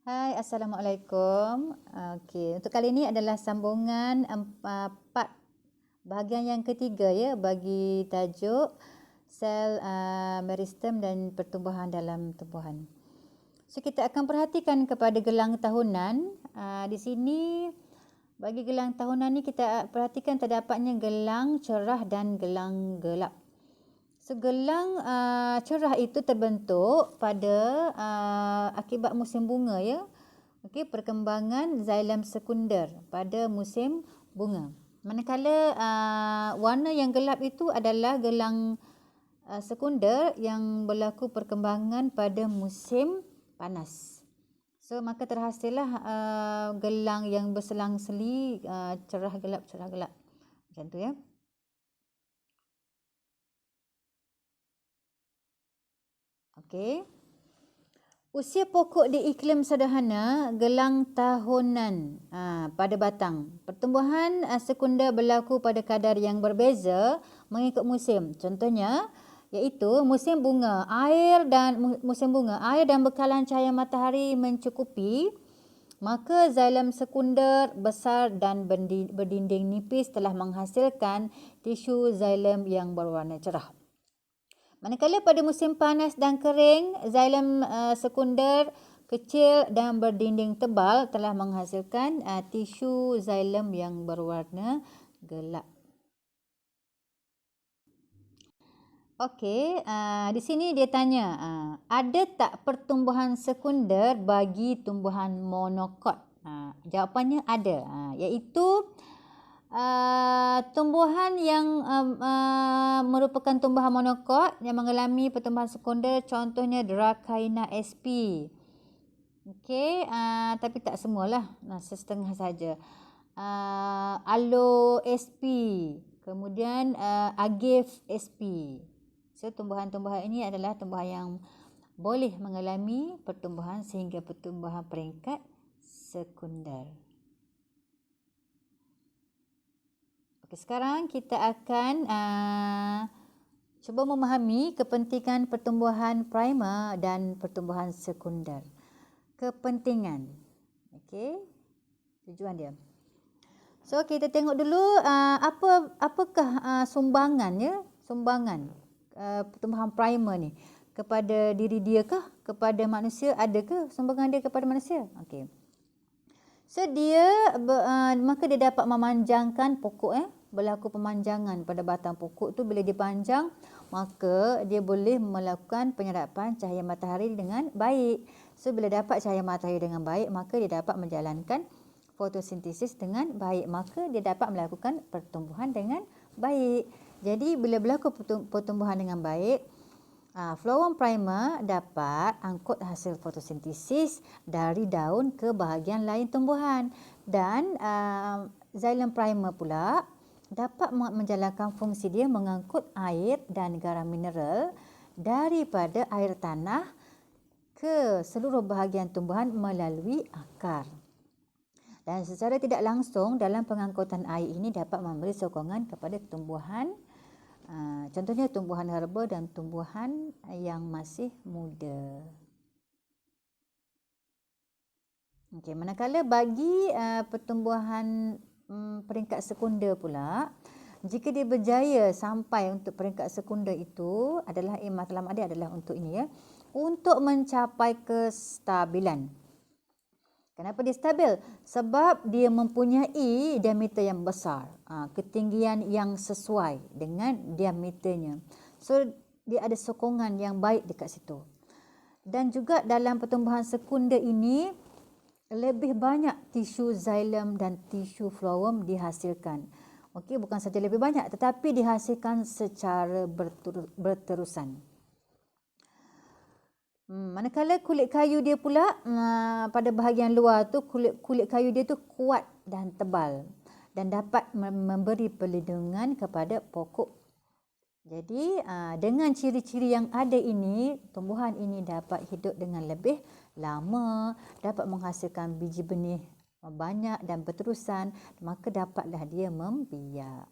Hai, Assalamualaikum. Okey, untuk kali ini adalah sambungan part bahagian yang ketiga ya bagi tajuk sel meristem dan pertumbuhan dalam tumbuhan. So kita akan perhatikan kepada gelang tahunan. Di sini bagi gelang tahunan ni kita perhatikan terdapatnya gelang cerah dan gelang gelap. So, gelang cerah itu terbentuk pada akibat musim bunga ya. Okey, perkembangan xylem sekunder pada musim bunga. Manakala warna yang gelap itu adalah gelang sekunder yang berlaku perkembangan pada musim panas. So maka terhasillah gelang yang berselang-seli cerah gelap. Macam tu ya. Okey. Usia pokok di iklim sederhana, gelang tahunan pada batang. Pertumbuhan sekunder berlaku pada kadar yang berbeza mengikut musim. Contohnya iaitu musim bunga, air dan bekalan cahaya matahari mencukupi, maka xylem sekunder besar dan berdinding nipis telah menghasilkan tisu xylem yang berwarna cerah. Manakala pada musim panas dan kering, xylem sekunder kecil dan berdinding tebal telah menghasilkan tisu xylem yang berwarna gelap. Okey, di sini dia tanya, ada tak pertumbuhan sekunder bagi tumbuhan monokot? Jawapannya ada, iaitu tumbuhan yang merupakan tumbuhan monokot yang mengalami pertumbuhan sekunder, contohnya Dracaena sp. Okey, tapi tak semualah, setengah saja. Aloe sp, kemudian Agave sp. So tumbuhan-tumbuhan ini adalah tumbuhan yang boleh mengalami pertumbuhan sehingga pertumbuhan peringkat sekunder. Okey, sekarang kita akan cuba memahami kepentingan pertumbuhan primer dan pertumbuhan sekunder. Kepentingan. Okey, tujuan dia. So kita tengok dulu apakah sumbangan pertumbuhan primer ni kepada diri dia kah, kepada manusia, adakah sumbangan dia kepada manusia? Okey. So maka dia dapat memanjangkan pokok berlaku pemanjangan pada batang pokok tu. Bila dipanjang, maka dia boleh melakukan penyerapan cahaya matahari dengan baik. So bila dapat cahaya matahari dengan baik, maka dia dapat menjalankan fotosintesis dengan baik, maka dia dapat melakukan pertumbuhan dengan baik. Jadi bila berlaku pertumbuhan dengan baik, flower primer dapat angkut hasil fotosintesis dari daun ke bahagian lain tumbuhan, dan xylem primer pula dapat menjalankan fungsi dia mengangkut air dan garam mineral daripada air tanah ke seluruh bahagian tumbuhan melalui akar. Dan secara tidak langsung dalam pengangkutan air ini dapat memberi sokongan kepada tumbuhan, contohnya tumbuhan herba dan tumbuhan yang masih muda. Okey, manakala bagi pertumbuhan peringkat sekunder pula, jika dia berjaya sampai untuk peringkat sekunder itu adalah matlamat dia adalah untuk ini ya, untuk mencapai kestabilan. Kenapa dia stabil? Sebab dia mempunyai diameter yang besar, ketinggian yang sesuai dengan diameternya. So dia ada sokongan yang baik dekat situ. Dan juga dalam pertumbuhan sekunder ini lebih banyak tisu xylem dan tisu phloem dihasilkan. Okey, bukan saja lebih banyak tetapi dihasilkan secara berterusan. Manakala kulit kayu dia pula pada bahagian luar tu, kulit kayu dia tu kuat dan tebal dan dapat memberi perlindungan kepada pokok. Jadi dengan ciri-ciri yang ada ini, tumbuhan ini dapat hidup dengan lebih lama, dapat menghasilkan biji benih banyak dan berterusan, maka dapatlah dia membiak.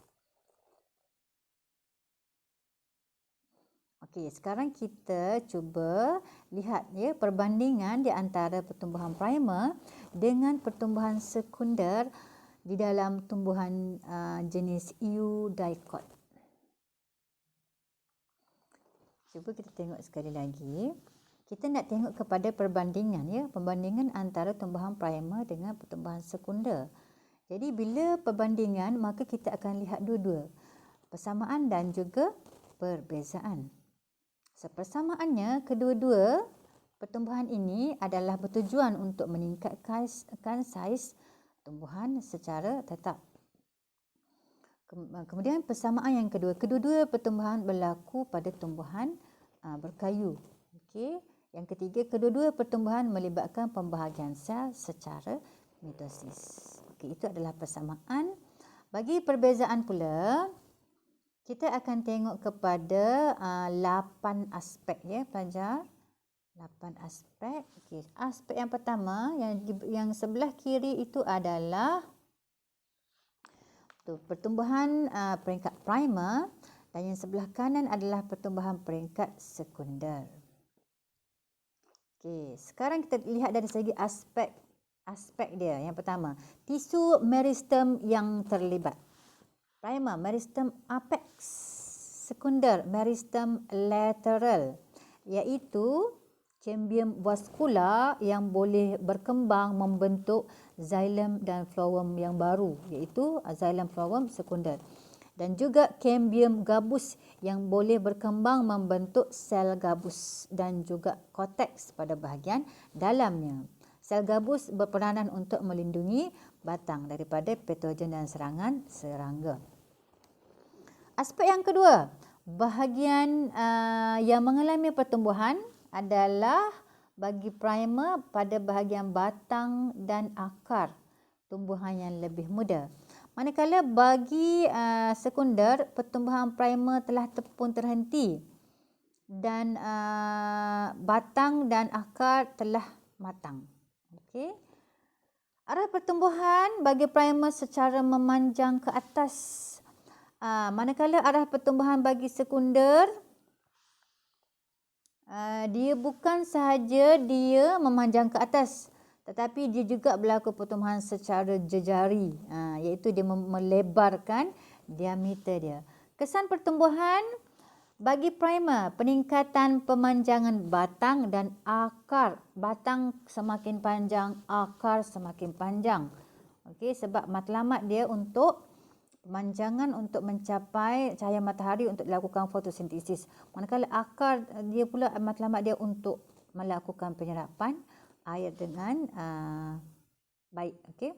Okey, sekarang kita cuba lihat ya perbandingan di antara pertumbuhan primer dengan pertumbuhan sekunder di dalam tumbuhan jenis eudicot. Cuba kita tengok sekali lagi. Kita nak tengok kepada perbandingan ya, perbandingan antara tumbuhan primer dengan pertumbuhan sekunder. Jadi bila perbandingan maka kita akan lihat dua-dua, persamaan dan juga perbezaan. Persamaannya, kedua-dua pertumbuhan ini adalah bertujuan untuk meningkatkan saiz tumbuhan secara tetap. Kemudian persamaan yang kedua, kedua-dua pertumbuhan berlaku pada tumbuhan berkayu. Okey. Yang ketiga, kedua-dua pertumbuhan melibatkan pembahagian sel secara mitosis. Okey, itu adalah persamaan. Bagi perbezaan pula, kita akan tengok kepada 8 aspek ya pelajar. 8 aspek. Okey, aspek yang pertama yang sebelah kiri itu adalah pertumbuhan peringkat primer dan yang sebelah kanan adalah pertumbuhan peringkat sekunder. Okey, sekarang kita lihat dari segi aspek dia. Yang pertama, tisu meristem yang terlibat. Primer, meristem apex. Sekunder, meristem lateral, iaitu cambium vascular yang boleh berkembang membentuk xylem dan phloem yang baru, iaitu xylem phloem sekunder. Dan juga cambium gabus yang boleh berkembang membentuk sel gabus dan juga cortex pada bahagian dalamnya. Sel gabus berperanan untuk melindungi batang daripada patogen dan serangan serangga. Aspek yang kedua, bahagian yang mengalami pertumbuhan adalah bagi primer pada bahagian batang dan akar tumbuhan yang lebih muda. Manakala bagi sekunder, pertumbuhan primer telah pun terhenti dan batang dan akar telah matang. Okey. Arah pertumbuhan bagi primer secara memanjang ke atas. Manakala arah pertumbuhan bagi sekunder, dia bukan sahaja dia memanjang ke atas, tetapi dia juga berlaku pertumbuhan secara jejari, iaitu dia melebarkan diameter dia. Kesan pertumbuhan bagi primer, peningkatan pemanjangan batang dan akar. Batang semakin panjang, akar semakin panjang. Okey, sebab matlamat dia untuk pemanjangan untuk mencapai cahaya matahari untuk dilakukan fotosintesis. Manakala akar dia pula matlamat dia untuk melakukan penyerapan air dengan baik. Okey.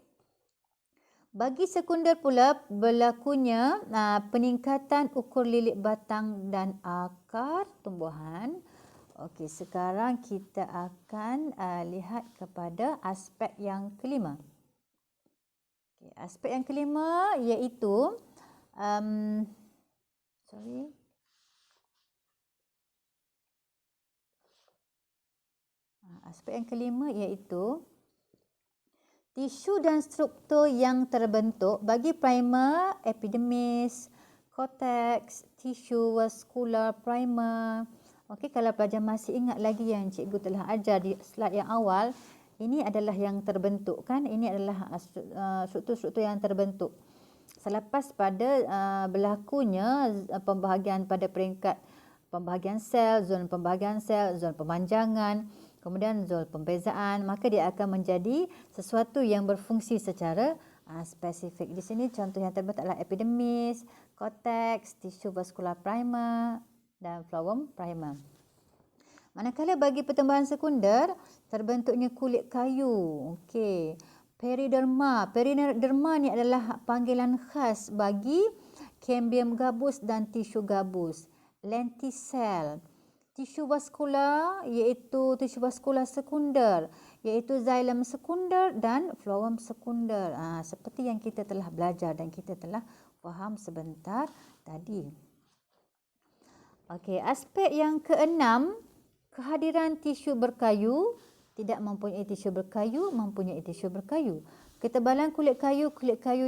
Bagi sekunder pula berlakunya peningkatan ukur lilit batang dan akar tumbuhan. Okey, sekarang kita akan lihat kepada aspek yang kelima. Okay, aspek yang kelima iaitu aspek yang kelima iaitu tisu dan struktur yang terbentuk bagi primer, epidermis, cortex, tisu vascular primer. Okey, kalau pelajar masih ingat lagi yang cikgu telah ajar di slide yang awal, ini adalah yang terbentuk kan, ini adalah struktur-struktur yang terbentuk selepas pada berlakunya pembahagian pada peringkat pembahagian sel, zon pembahagian sel, zon pemanjangan, kemudian zon pembezaan, maka dia akan menjadi sesuatu yang berfungsi secara spesifik. Di sini contoh yang terbentuk adalah epidermis, cortex, tisu vascular primer dan phloem primer. Manakala bagi pertumbuhan sekunder, terbentuknya kulit kayu. Okey. Periderma. Periderma ni adalah panggilan khas bagi cambium gabus dan tisu gabus. Lenticel. Tisu vaskular iaitu tisu vaskular sekunder, iaitu xylem sekunder dan phloem sekunder. Seperti yang kita telah belajar dan kita telah faham sebentar tadi. Okey, aspek yang keenam, kehadiran tisu berkayu, tidak mempunyai tisu berkayu, mempunyai tisu berkayu. Ketebalan kulit kayu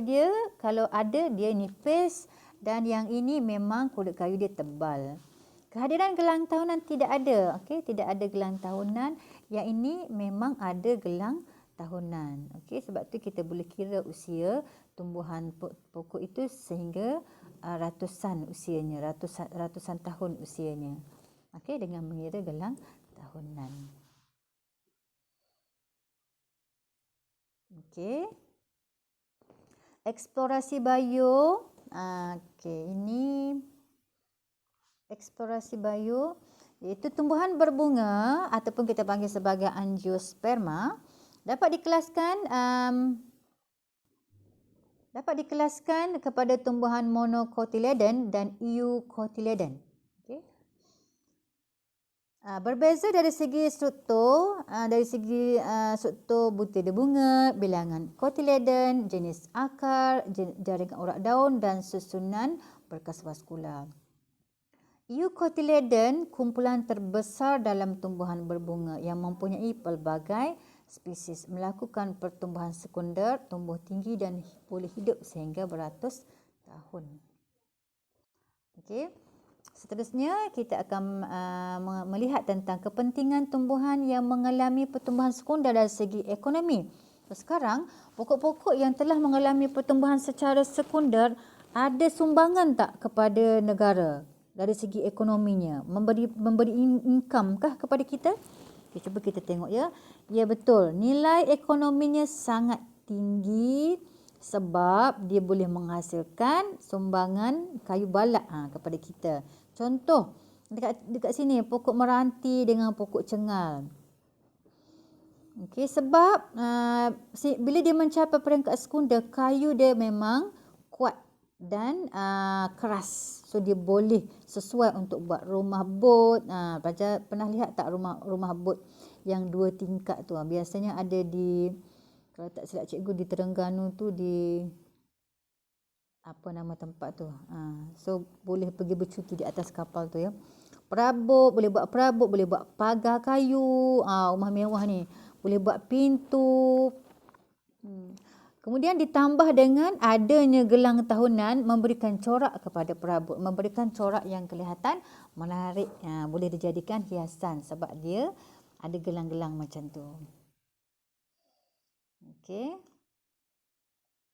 dia kalau ada dia nipis dan yang ini memang kulit kayu dia tebal. Kehadiran gelang tahunan tidak ada. Okey, tidak ada gelang tahunan. Yang ini memang ada gelang tahunan. Okey, sebab tu kita boleh kira usia tumbuhan pokok itu sehingga ratusan usianya, ratusan tahun usianya. Okey, dengan mengira gelang tahunan. Okey. Eksplorasi bio. Okey, ini eksplorasi bio iaitu tumbuhan berbunga ataupun kita panggil sebagai angiosperma dapat dikelaskan kepada tumbuhan monocotyledon dan eucotyledon. Okey. Berbeza dari segi struktur, butir bunga, bilangan cotyledon, jenis akar, jaringan urat daun dan susunan berkas vaskular. Eucotyledon kumpulan terbesar dalam tumbuhan berbunga yang mempunyai pelbagai spesies, melakukan pertumbuhan sekunder, tumbuh tinggi dan boleh hidup sehingga beratus tahun. Okey. Seterusnya kita akan melihat tentang kepentingan tumbuhan yang mengalami pertumbuhan sekunder dari segi ekonomi. Sekarang pokok-pokok yang telah mengalami pertumbuhan secara sekunder ada sumbangan tak kepada negara dari segi ekonominya? Memberi income kah kepada kita? Okay, cuba kita tengok ya. Ya betul, nilai ekonominya sangat tinggi sebab dia boleh menghasilkan sumbangan kayu balak kepada kita. Contoh, dekat sini pokok meranti dengan pokok cengal. Okey, sebab bila dia mencapai peringkat sekunder, kayu dia memang kuat dan keras. So dia boleh sesuai untuk buat rumah bot. Pelajar pernah lihat tak rumah bot yang 2 tingkat tu? Biasanya ada di, kalau tak silap cikgu, di Terengganu tu, di apa nama tempat tu. So boleh pergi bercuti di atas kapal tu ya. Perabot, boleh buat pagar kayu. Rumah mewah ni. Boleh buat pintu. Kemudian ditambah dengan adanya gelang tahunan memberikan corak kepada perabot. Memberikan corak yang kelihatan menarik. Boleh dijadikan hiasan sebab dia ada gelang-gelang macam tu. Okey.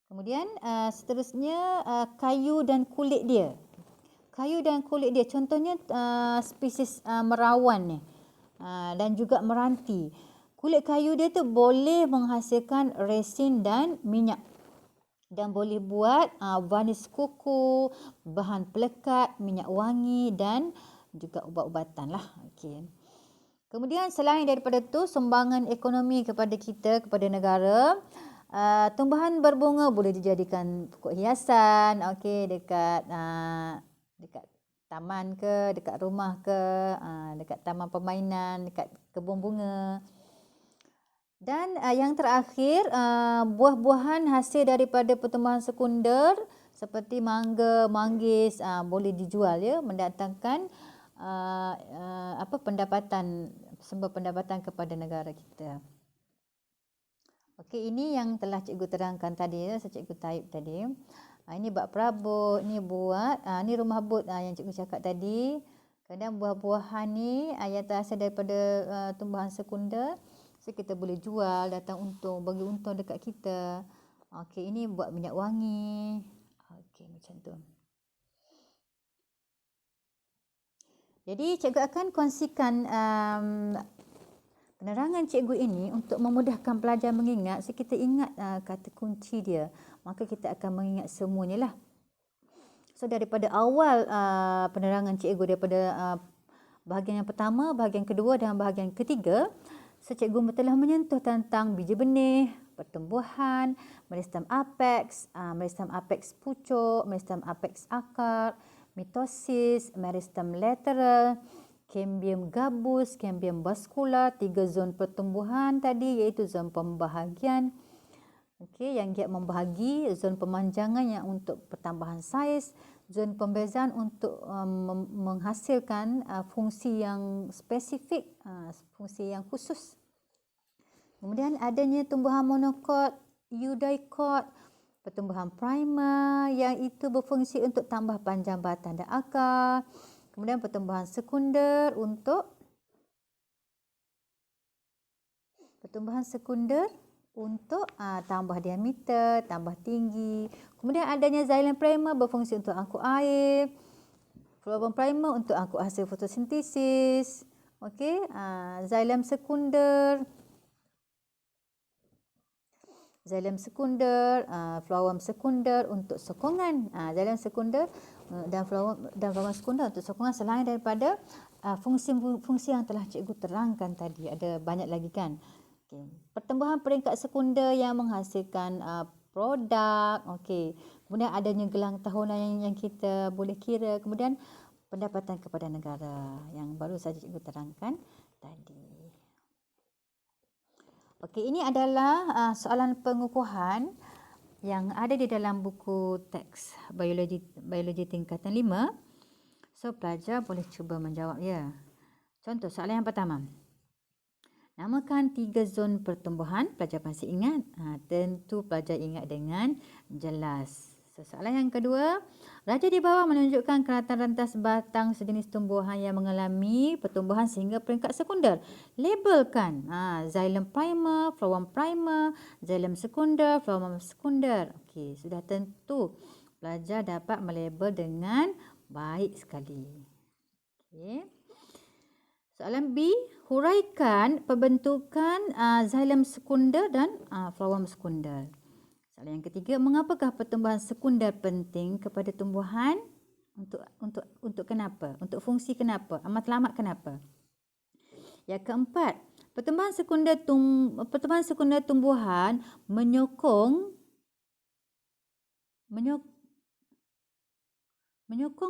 Kemudian seterusnya kayu dan kulit dia. Kayu dan kulit dia contohnya spesies merawan ni dan juga meranti. Kulit kayu dia tu boleh menghasilkan resin dan minyak dan boleh buat varnis kuku, bahan pelekat, minyak wangi dan juga ubat-ubatan lah. Okey. Kemudian selain daripada tu sumbangan ekonomi kepada kita, kepada negara. Tumbuhan berbunga boleh dijadikan pokok hiasan, okey, dekat taman ke, dekat rumah ke, dekat taman permainan, dekat kebun bunga. Dan yang terakhir, buah-buahan hasil daripada pertumbuhan sekunder seperti mangga, manggis boleh dijual ya, mendatangkan sumber pendapatan kepada negara kita. Okey, ini yang telah cikgu terangkan tadi ya, cikgu Taib tadi. Ini bab perabot, ni ni rumah bot yang cikgu cakap tadi. Kadang buah-buahan ni yang terhasil daripada tumbuhan sekunder, so kita boleh jual, datang untung, bagi untung dekat kita. Okey, ini buat minyak wangi. Okey, macam tu. Jadi cikgu akan kongsikan penerangan cikgu ini untuk memudahkan pelajar mengingat. So kita ingat kata kunci dia, maka kita akan mengingat semuanya lah. So daripada awal penerangan cikgu, daripada bahagian yang pertama, bahagian kedua dan bahagian ketiga, so cikgu telah menyentuh tentang biji benih, pertumbuhan, meristem apex pucuk, meristem apex akar, mitosis, meristem lateral, cambium gabus, cambium vascular, 3 zon pertumbuhan tadi iaitu zon pembahagian. Okey, yang giat membahagi, zon pemanjangan yang untuk pertambahan saiz, zon pembezaan untuk menghasilkan fungsi yang spesifik, fungsi yang khusus. Kemudian adanya tumbuhan monokot, eudicot, pertumbuhan primer yang itu berfungsi untuk tambah panjang batang dan akar. Kemudian pertumbuhan sekunder untuk tambah diameter, tambah tinggi. Kemudian adanya xylem primer berfungsi untuk angkut air. Phloem primer untuk angkut hasil fotosintesis. Okey, xylem sekunder. Xylem sekunder, phloem sekunder untuk sokongan. Xylem sekunder dan phloem sekunder untuk sokongan selain daripada fungsi yang telah cikgu terangkan tadi. Ada banyak lagi kan. Okay. Pertumbuhan peringkat sekunder yang menghasilkan produk. Okay. Kemudian adanya gelang tahunan yang kita boleh kira. Kemudian pendapatan kepada negara yang baru saja cikgu terangkan tadi. Okey, ini adalah soalan pengukuhan yang ada di dalam buku teks biologi tingkatan 5. So pelajar boleh cuba menjawab ya. Contoh soalan yang pertama. Namakan 3 zon pertumbuhan. Pelajar masih ingat? Tentu pelajar ingat dengan jelas. So, soalan yang kedua. Raja di bawah menunjukkan keratan rentas batang sejenis tumbuhan yang mengalami pertumbuhan sehingga peringkat sekunder. Labelkan. Xylem primer, phloem primer, xylem sekunder, phloem sekunder. Okey, sudah tentu pelajar dapat melabel dengan baik sekali. Okey. Soalan B, huraikan pembentukan xylem sekunder dan phloem sekunder. Soalan yang ketiga, mengapakah pertumbuhan sekunder penting kepada tumbuhan? Untuk kenapa? Untuk fungsi kenapa? Matlamat kenapa? Yang keempat, pertumbuhan sekunder tumbuhan menyokong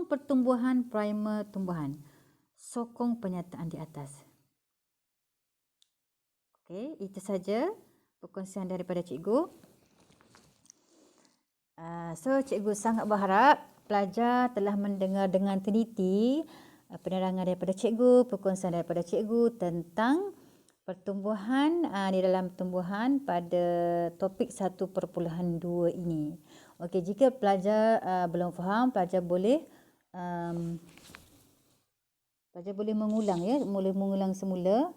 pertumbuhan primer tumbuhan. Sokong pernyataan di atas. Okey, itu saja perkongsian daripada cikgu. So, cikgu sangat berharap pelajar telah mendengar dengan teliti penerangan daripada cikgu, perkongsian daripada cikgu tentang pertumbuhan di dalam tumbuhan pada topik 1.2 ini. Okey, jika pelajar belum faham, pelajar boleh mengulang ya, boleh mengulang semula.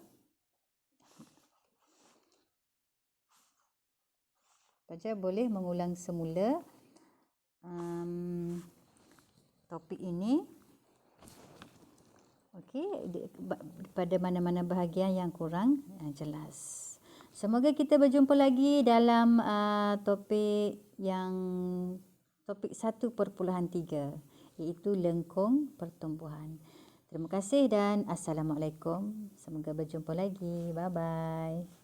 Pelajar boleh mengulang semula topik ini. Okey, pada mana-mana bahagian yang kurang jelas. Semoga kita berjumpa lagi dalam topik 1.3 iaitu lengkung pertumbuhan. Terima kasih dan Assalamualaikum. Semoga berjumpa lagi. Bye-bye.